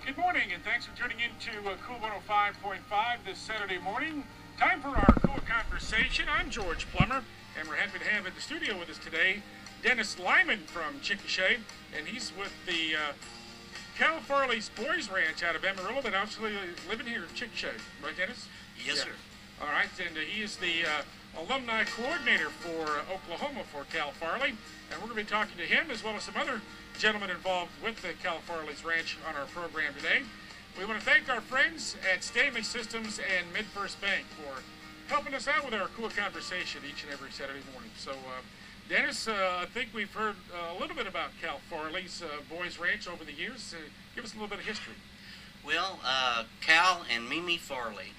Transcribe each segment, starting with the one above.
Good morning, and thanks for tuning in to Cool 105.5 this Saturday morning. Time for our Cool Conversation. I'm George Plummer, and we're happy to have in the studio with us today Dennis Lyman from Chickasha, and he's with the Cal Farley's Boys Ranch out of Amarillo, but actually living here in Chickasha. Right, Dennis? Yes, sir. All right, and he is the alumni coordinator for Oklahoma for Cal Farley, and we're going to be talking to him as well as some other gentlemen involved with the Cal Farley's Ranch on our program today. We want to thank our friends at Stanley Systems and MidFirst Bank for helping us out with our Cool Conversation each and every Saturday morning. So, Dennis, I think we've heard a little bit about Cal Farley's Boys Ranch over the years. Give us a little bit of history. Well, Cal and Mimi Farley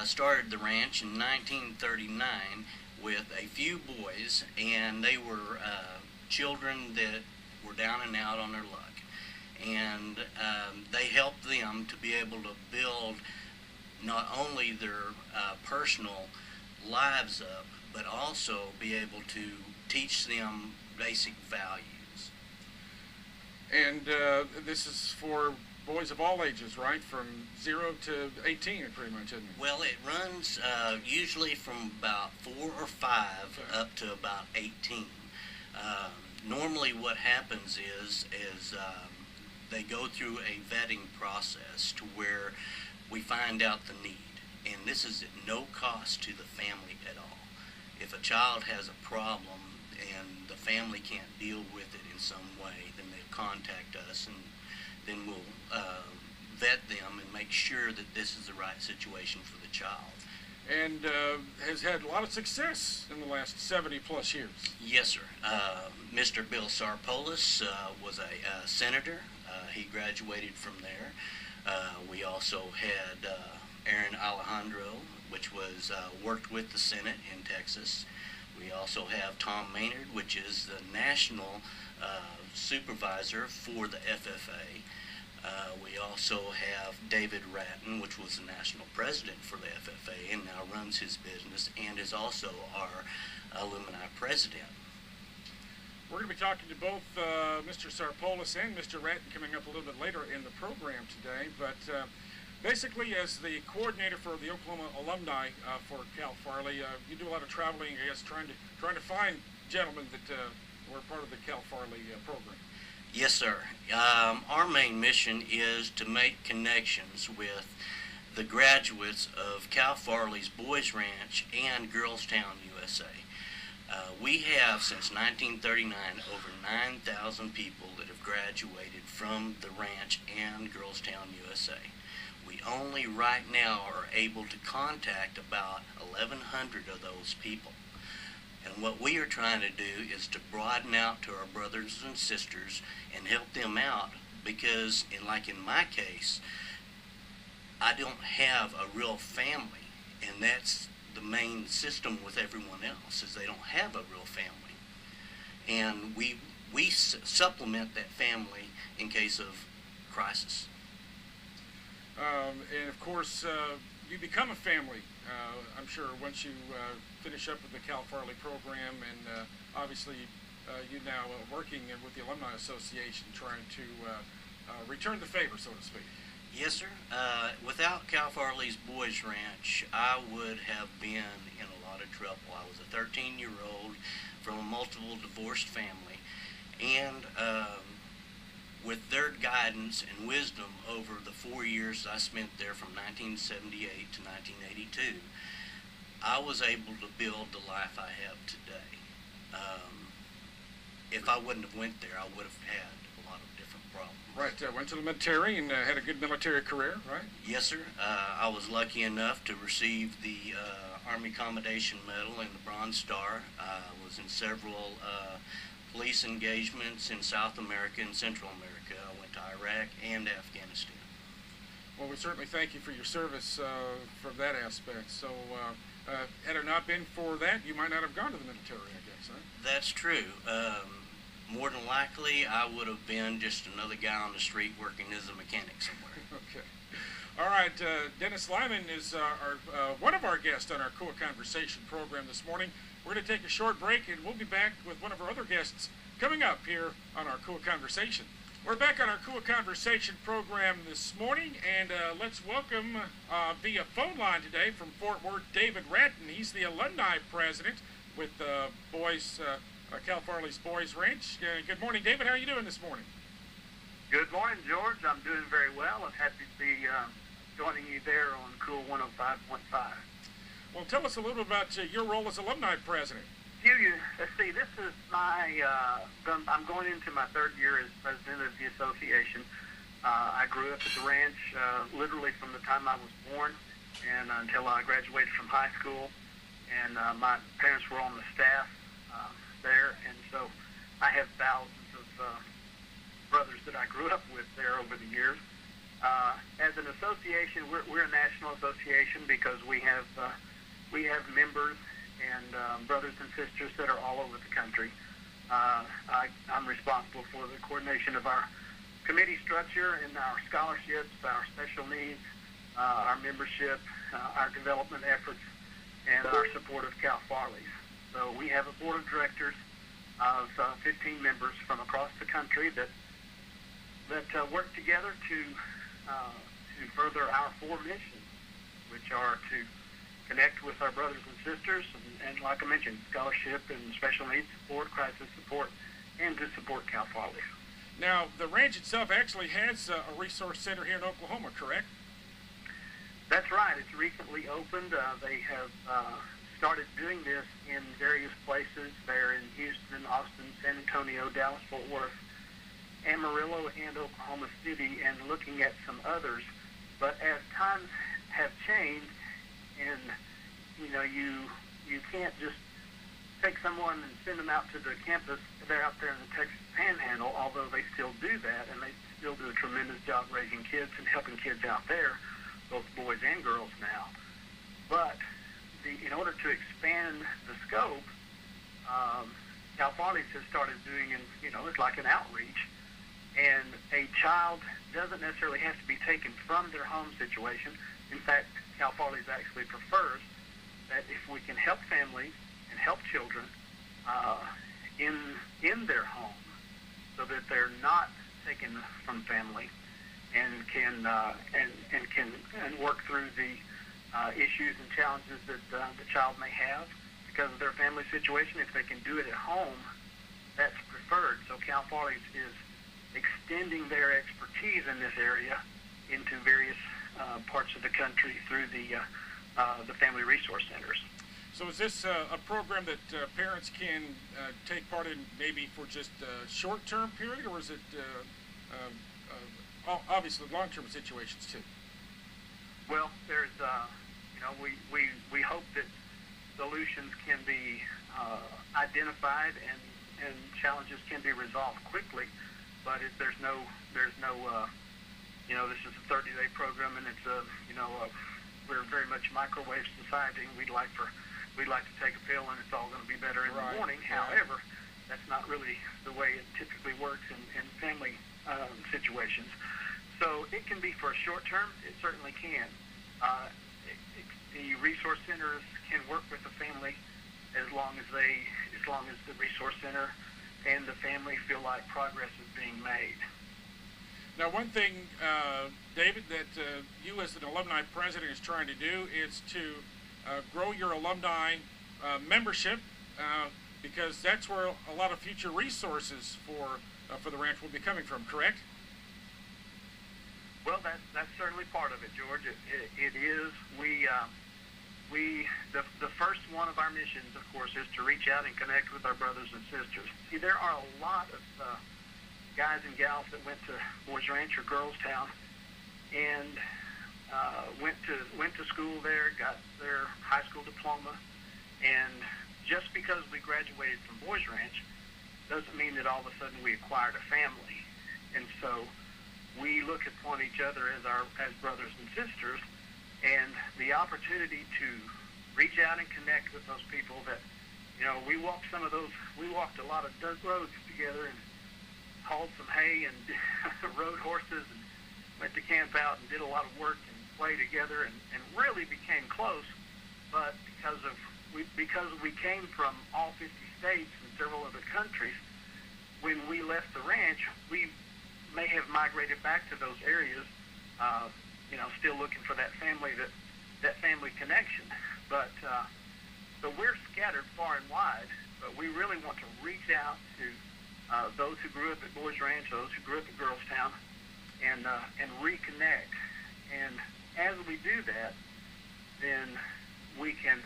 started the ranch in 1939 with a few boys, and they were children that were down and out on their luck. And they helped them to be able to build not only their personal lives up, but also be able to teach them basic values. And this is for boys of all ages, right? From 0 to 18, pretty much, isn't it? Well, it runs usually from about 4 or 5 up to about 18. Normally what happens is they go through a vetting process to where we find out the need. And this is at no cost to the family at all. If a child has a problem and the family can't deal with it in some way, then they contact us, and then we'll vet them and make sure that this is the right situation for the child. And has had a lot of success in the last 70 plus years. Yes, sir. Mr. Bill Sarpolis was a senator. He graduated from there. We also had Aaron Alejandro, which was worked with the Senate in Texas. We also have Tom Maynard, which is the national supervisor for the FFA. We also have David Ratton, which was the national president for the FFA and now runs his business and is also our alumni president. We're going to be talking to both Mr. Sarpolis and Mr. Ratton coming up a little bit later in the program today, but basically as the coordinator for the Oklahoma alumni for Cal Farley, you do a lot of traveling, I guess, trying to find gentlemen that were part of the Cal Farley program. Yes, sir. Our main mission is to make connections with the graduates of Cal Farley's Boys Ranch and Girlstown, USA. We have, since 1939, over 9,000 people that have graduated from the ranch and Girlstown, USA. We only right now are able to contact about 1,100 of those people. And what we are trying to do is to broaden out to our brothers and sisters and help them out, because in my case, I don't have a real family, and that's the main system with everyone else, is they don't have a real family. And we supplement that family in case of crisis. And of course, you become a family, I'm sure, once you finish up with the Cal Farley program, and obviously you now working with the Alumni Association trying to return the favor, so to speak. Yes, sir. Without Cal Farley's Boys Ranch, I would have been in a lot of trouble. I was a 13-year-old from a multiple divorced family, and with their guidance and wisdom over the 4 years I spent there from 1978 to 1982, I was able to build the life I have today. If I wouldn't have went there, I would have had a lot of different problems. Right, went to the military and had a good military career, right? Yes, sir. I was lucky enough to receive the Army Commendation Medal and the Bronze Star. I was in several police engagements in South America and Central America. I went to Iraq and Afghanistan. Well, we certainly thank you for your service from that aspect. So, had it not been for that, you might not have gone to the military, I guess, huh? That's true. More than likely, I would have been just another guy on the street working as a mechanic somewhere. Okay. All right, Dennis Lyman is one of our guests on our Cool Conversation program this morning. We're going to take a short break, and we'll be back with one of our other guests coming up here on our Cool Conversation. We're back on our Cool Conversation program this morning, and let's welcome via phone line today from Fort Worth, David Ratton. He's the alumni president with Cal Farley's Boys Ranch. Good morning, David. How are you doing this morning? Good morning, George. I'm doing very well. I'm happy to be joining you there on Cool 105.5. Well, tell us a little bit about your role as alumni president. Let's see, this is I'm going into my third year as president of the association. I grew up at the ranch literally from the time I was born and until I graduated from high school. And my parents were on the staff there, and so I have thousands of brothers that I grew up with there over the years. As an association, we're a national association because we have members and brothers and sisters that are all over the country. I'm responsible for the coordination of our committee structure and our scholarships, our special needs, our membership, our development efforts, and our support of Cal Farley's. So we have a board of directors of 15 members from across the country that work together to further our four missions, which are to connect with our brothers and sisters, and like I mentioned, scholarship and special needs support, crisis support, and to support Cal Farley. Now, the ranch itself actually has a resource center here in Oklahoma, correct? That's right. It's recently opened. They have started doing this in various places. They're in Houston, Austin, San Antonio, Dallas, Fort Worth, Amarillo, and Oklahoma City, and looking at some others. But as times have changed, and you can't just take someone and send them out to the campus. They're out there in the Texas Panhandle, although they still do that, and they still do a tremendous job raising kids and helping kids out there, both boys and girls now. But in order to expand the scope, Cal Farley's has started doing, it's like an outreach, and a child doesn't necessarily have to be taken from their home situation. In fact, Cal Farley's actually prefers that if we can help families and help children in their home, so that they're not taken from family and can work through the issues and challenges that the child may have because of their family situation. If they can do it at home, that's preferred. So Cal Farley's is extending their expertise in this area into various parts of the country through the family resource centers. So is this a program that parents can take part in maybe for just a short-term period, or is it obviously long-term situations too? Well, there's we hope that solutions can be identified and challenges can be resolved quickly, but there's no this is a 30-day program, and it's we're very much microwave society, and we'd like to take a pill and it's all going to be better in the morning. However, that's not really the way it typically works in family situations. So it can be for a short term. It certainly can. The resource centers can work with the family as long as the resource center and the family feel like progress is being made. Now, one thing, David, that you as an alumni president is trying to do is to grow your alumni membership because that's where a lot of future resources for the ranch will be coming from, correct? Well, that's certainly part of it, George. It is. The first one of our missions, of course, is to reach out and connect with our brothers and sisters. See, there are a lot of guys and gals that went to Boys Ranch or Girls Town and went to school there, got their high school diploma, and just because we graduated from Boys Ranch doesn't mean that all of a sudden we acquired a family. And so we look upon each other as brothers and sisters, and the opportunity to reach out and connect with those people that, we walked a lot of dirt roads together and hauled some hay and rode horses and went to camp out and did a lot of work and played together and really became close. But because we came from all 50 states and several other countries, when we left the ranch, we may have migrated back to those areas, still looking for that family connection. But so we're scattered far and wide, but we really want to reach out to those who grew up at Boys Ranch, those who grew up at Girlstown, and reconnect. And as we do that, then we can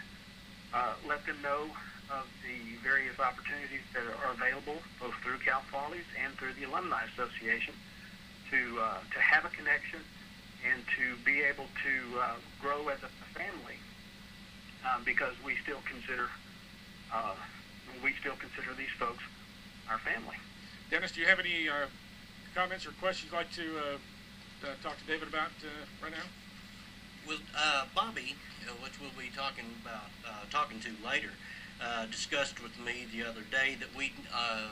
let them know of the various opportunities that are available, both through Cal Farley's and through the Alumni Association, to have a connection and to be able to grow as a family, because we still consider these folks our family. Dennis, do you have any comments or questions you'd like to talk to David about right now? Well, Bobby, which we'll be talking to later, discussed with me the other day that we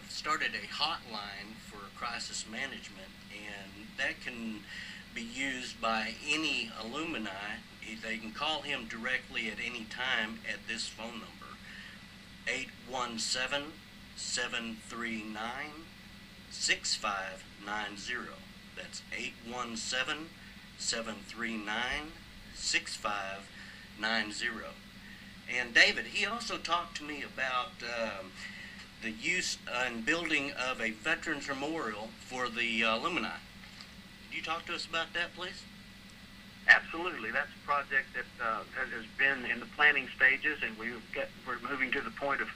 started a hotline for crisis management, and that can be used by any alumni. They can call him directly at any time at this phone number, 817-739-6590. That's 817-739-6590. And David, he also talked to me about the use and building of a Veterans Memorial for the alumni. Could you talk to us about that, please? Absolutely. That's a project that has been in the planning stages, and we're moving to the point of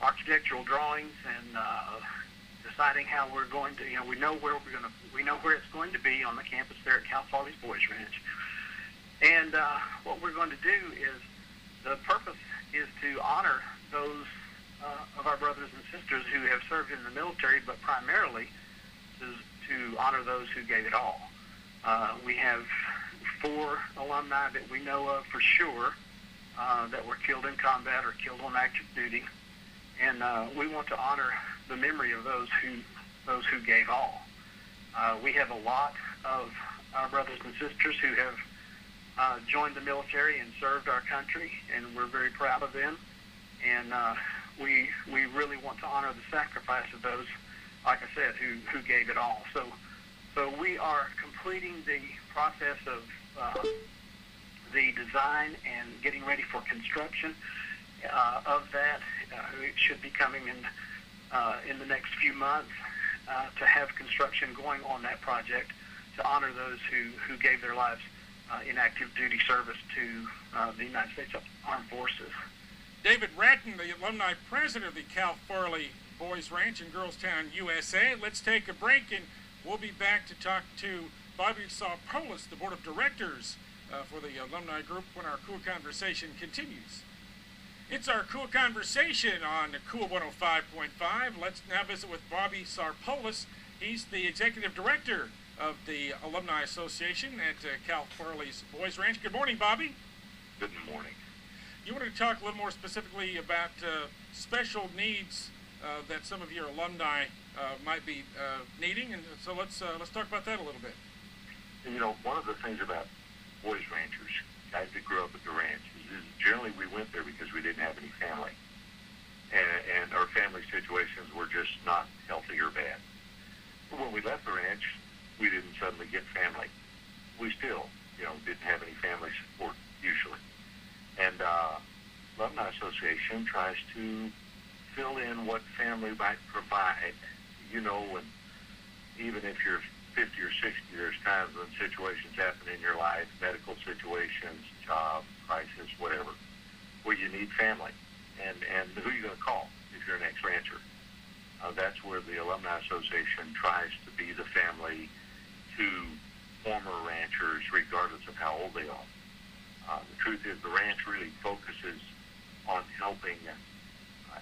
architectural drawings and deciding how we're going to. We know where it's going to be on the campus there at Cal Farley's Boys Ranch. And what we're going to do is, the purpose is to honor those of our brothers and sisters who have served in the military, but primarily to honor those who gave it all. We have 4 alumni that we know of for sure that were killed in combat or killed on active duty, and we want to honor the memory of those who gave all. We have a lot of our brothers and sisters who have joined the military and served our country, and we're very proud of them. And we really want to honor the sacrifice of those, like I said, who gave it all. So we are completing the process of the design and getting ready for construction of that. It should be coming in the next few months to have construction going on that project to honor those who gave their lives in active duty service to the United States Armed Forces. David Ratton, the alumni president of the Cal Farley Boys Ranch in Girlstown, USA. Let's take a break, and we'll be back to talk to Bobby Sarpolis, the board of directors for the alumni group, when our Cool Conversation continues. It's our Cool Conversation on Cool 105.5. Let's now visit with Bobby Sarpolis. He's the executive director of the Alumni Association at Cal Farley's Boys Ranch. Good morning, Bobby. Good morning. You wanted to talk a little more specifically about special needs that some of your alumni might be needing, and so let's talk about that a little bit. One of the things about Boys Ranchers, guys that grew up at the ranch, is generally we went there because we didn't have any family, and our family situations were just not healthy or bad. But when we left the ranch, we didn't suddenly get family. We still, didn't have any family support usually. And Alumni Association tries to fill in what family might provide, and even if you're 50 or 60, there's times when situations happen in your life, medical situations, job, crisis, whatever, where you need family. And who are you going to call if you're an ex-rancher? That's where the Alumni Association tries to be the family to former ranchers, regardless of how old they are. The truth is, the ranch really focuses on helping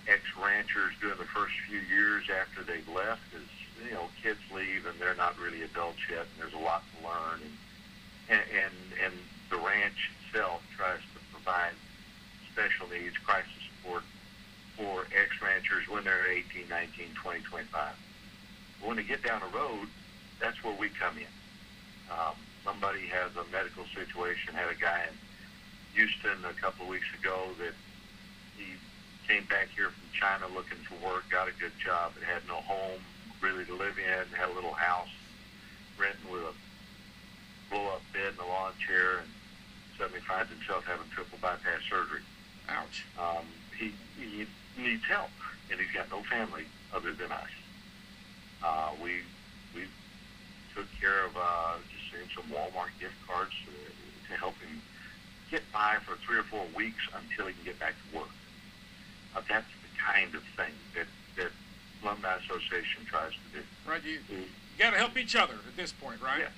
ex-ranchers during the first few years after they've left, as kids leave and they're not really adults yet, and there's a lot to learn. And the ranch itself tries to provide special needs, crisis support for ex-ranchers when they're 18, 19, 20, 25. When they get down the road, that's where we come in. Somebody has a medical situation. Had a guy in Houston a couple of weeks ago that he came back here from China looking for work, got a good job, but had no home, really to live in, had a little house, renting with a blow-up bed and a lawn chair, and suddenly finds himself having triple bypass surgery. Ouch. He needs help, and he's got no family other than us. We took care of just saying some Walmart gift cards to help him get by for 3 or 4 weeks until he can get back to work. That's the kind of thing that Alumni Association tries to do. Right. You got to help each other at this point, right? Yeah.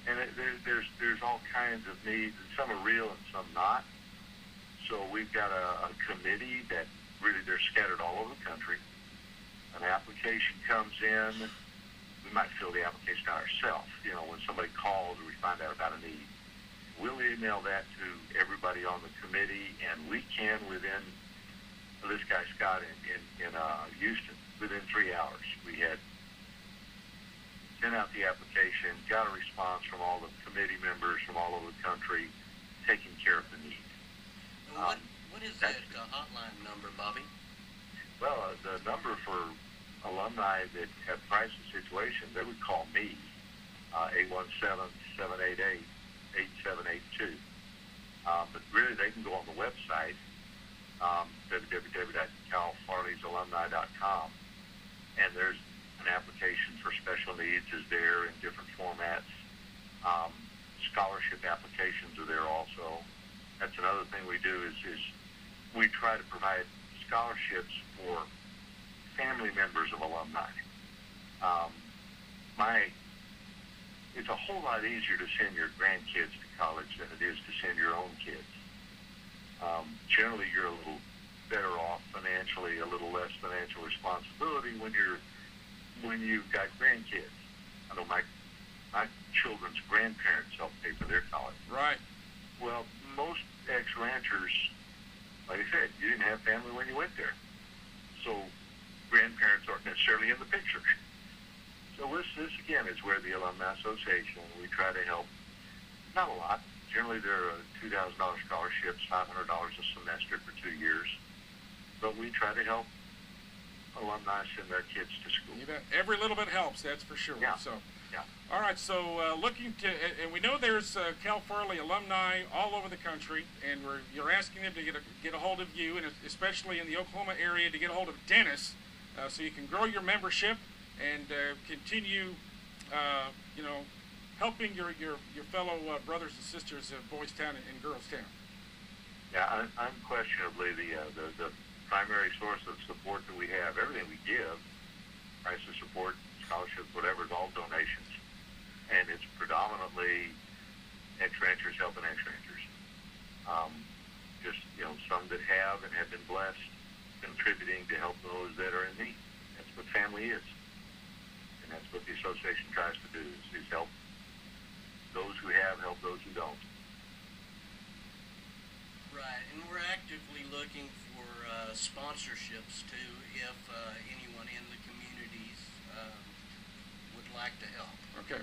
And there's all kinds of needs, and some are real and some not. So we've got a committee that really, they're scattered all over the country. An application comes in, we might fill the application out ourselves. You know, when somebody calls or we find out about a need, we'll email that to everybody on the committee, and we can, within, this guy Scott in Houston, within 3 hours, we had sent out the application, got a response from all the committee members from all over the country, taking care of the need. What is that hotline number, Bobby? Well, the number for alumni that have crisis situations, they would call me, 817-788-8782. But really, they can go on the website, www.calfarleysalumni.com, and there's an application for special needs is there in different formats. Scholarship applications are there also. That's another thing we do is we try to provide scholarships for family members of alumni. It's a whole lot easier to send your grandkids to college than it is to send your own kids. Generally, you're a little better off financially, a little less financial responsibility when you've got grandkids. I know my children's grandparents help pay for their college. Right. Well, most ex-ranchers, like I said, you didn't have family when you went there. So grandparents aren't necessarily in the picture. So this again, is where the Alumni Association, we try to help, not a lot. Generally, there are $2,000 scholarships, $500 a semester for 2 years. But we try to help alumni send their kids to school. You bet. Every little bit helps, that's for sure. Yeah. So, yeah. All right, so looking to, and we know there's Cal Farley alumni all over the country, and you're asking them to get a hold of you, and especially in the Oklahoma area, to get a hold of Dennis, so you can grow your membership and continue, helping your fellow brothers and sisters of Boys Town and Girls Town. Yeah, unquestionably the primary source of support that we have. Everything we give, crisis support, scholarships, whatever, is all donations. And it's predominantly ex-ranchers helping ex-ranchers. Some that have and have been blessed, contributing to help those that are in need. That's what family is. And that's what the association tries to do, is help those who have, help those who don't. Right, and we're actively looking for sponsorships too, if anyone in the communities would like to help. Okay,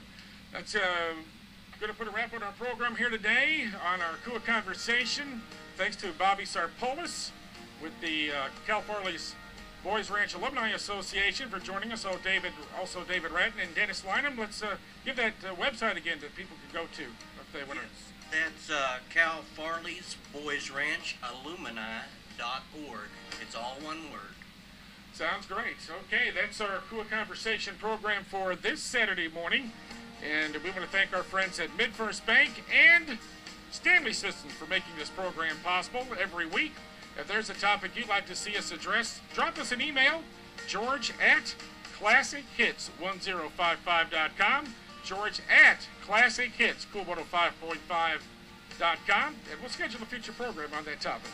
that's going to put a wrap on our program here today on our KUA Conversation. Thanks to Bobby Sarpolis with the Cal Farley's Boys Ranch Alumni Association for joining us. David Ratton and Dennis Lynham. Let's give that website again that people can go to if they want to. That's Cal Farley's Boys Ranch Alumni.org. It's all one word. Sounds great. Okay, that's our KUA Conversation program for this Saturday morning. And we want to thank our friends at MidFirst Bank and Stanley Systems for making this program possible every week. If there's a topic you'd like to see us address, drop us an email, George@ClassicHits1055.com. George@ClassicHits, Cool 105.5.com, and we'll schedule a future program on that topic.